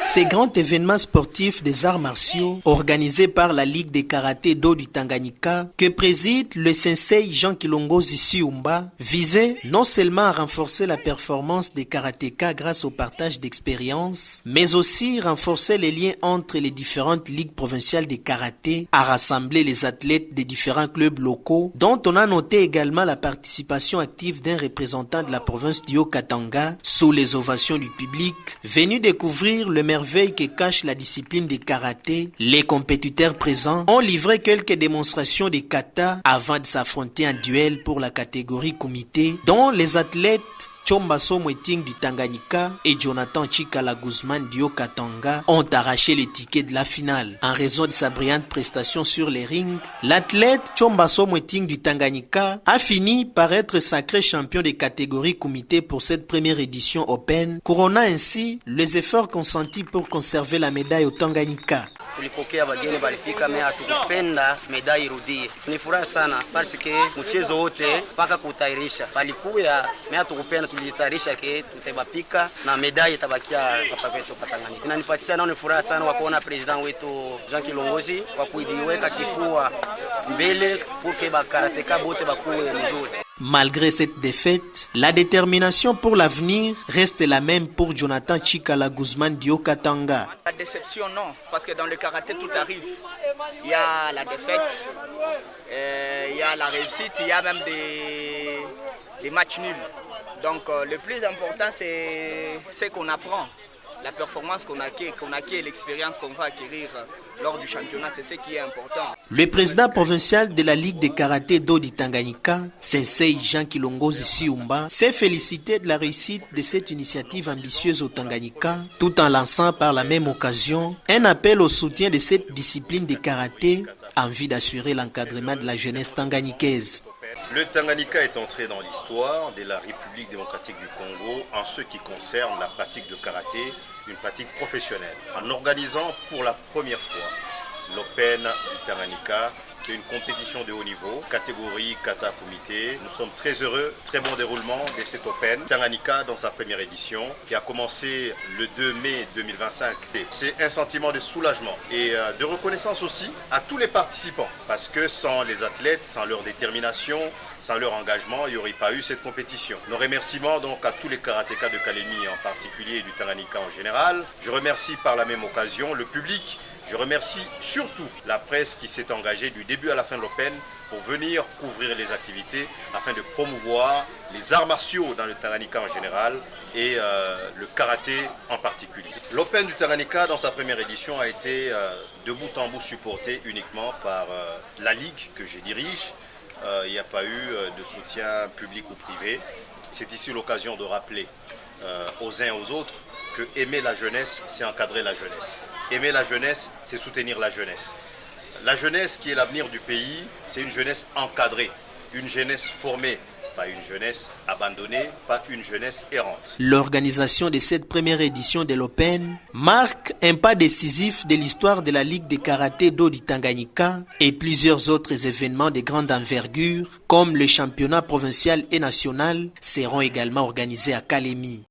Ces grands événements sportifs des arts martiaux, organisés par la Ligue des karaté-do du Tanganyika, que préside le sensei Jean Kilongozi Siumba, visaient non seulement à renforcer la performance des karatékas grâce au partage d'expériences, mais aussi renforcer les liens entre les différentes ligues provinciales de karaté, à rassembler les athlètes des différents clubs locaux, dont on a noté également la participation active d'un représentant de la province du Haut-Katanga, sous les ovations du public, venu découvrir le merveille que cache la discipline du karaté. Les compétiteurs présents ont livré quelques démonstrations de kata avant de s'affronter en duel pour la catégorie comité, dont les athlètes Tchomba Somweting du Tanganyika et Jonathan Chikala Guzman du Haut-Katanga ont arraché les tickets de la finale. En raison de sa brillante prestation sur les rings, l'athlète Tchomba Somweting du Tanganyika a fini par être sacré champion des catégories comité pour cette première édition Open, couronnant ainsi les efforts consentis pour conserver la médaille au Tanganyika. Tulipokea wageni walifika mea hatukupenda medali irudie. Ni furaha sana parce que mchezo wote mpaka kutairisha. Walikuya mea hatukupenda tulitayarisha ke tutebapika na medali itabakia hapa kwetu Tanganyika. Inanipatia nao ni furaha sana kwa kuona president wetu Jean Kilongozi kwa kuidiweka kifua mbele pour que bakarateka bote bakuwe mzuri. Malgré cette défaite, la détermination pour l'avenir reste la même pour Jonathan Chikala Guzman du Haut-Katanga. La déception non, parce que dans le karaté tout arrive. Il y a la défaite, il y a la réussite, il y a même des matchs nuls. Donc le plus important c'est ce qu'on apprend. La performance qu'on acquiert et l'expérience qu'on va acquérir lors du championnat, c'est ce qui est important. Le président provincial de la Ligue de karaté-do du Tanganyika, Sensei Jean Kilongozi Siumba, s'est félicité de la réussite de cette initiative ambitieuse au Tanganyika, tout en lançant par la même occasion un appel au soutien de cette discipline de karaté en vue d'assurer l'encadrement de la jeunesse tanganyikaise. Le Tanganyika est entré dans l'histoire de la République démocratique du Congo en ce qui concerne la pratique de karaté, une pratique professionnelle, en organisant pour la première fois l'Open du Tanganyika, qui est une compétition de haut niveau, catégorie kata comité. Nous sommes très heureux, très bon déroulement de cet Open Tanganyika dans sa première édition qui a commencé le 2 mai 2025. C'est un sentiment de soulagement et de reconnaissance aussi à tous les participants parce que sans les athlètes, sans leur détermination, sans leur engagement, il n'y aurait pas eu cette compétition. Nos remerciements donc à tous les karatékas de Kalemi en particulier et du Tanganyika en général. Je remercie par la même occasion le public. Je remercie surtout la presse qui s'est engagée du début à la fin de l'Open pour venir couvrir les activités afin de promouvoir les arts martiaux dans le Tanganyika en général et le karaté en particulier. L'Open du Tanganyika dans sa première édition a été de bout en bout supporté uniquement par la Ligue que je dirige. Il n'y a pas eu de soutien public ou privé. C'est ici l'occasion de rappeler aux uns et aux autres que aimer la jeunesse, c'est encadrer la jeunesse. Aimer la jeunesse, c'est soutenir la jeunesse. La jeunesse qui est l'avenir du pays, c'est une jeunesse encadrée, une jeunesse formée, pas une jeunesse abandonnée, pas une jeunesse errante. L'organisation de cette première édition de l'Open marque un pas décisif de l'histoire de la Ligue de karaté-do du Tanganyika et plusieurs autres événements de grande envergure, comme le championnat provincial et national, seront également organisés à Kalemi.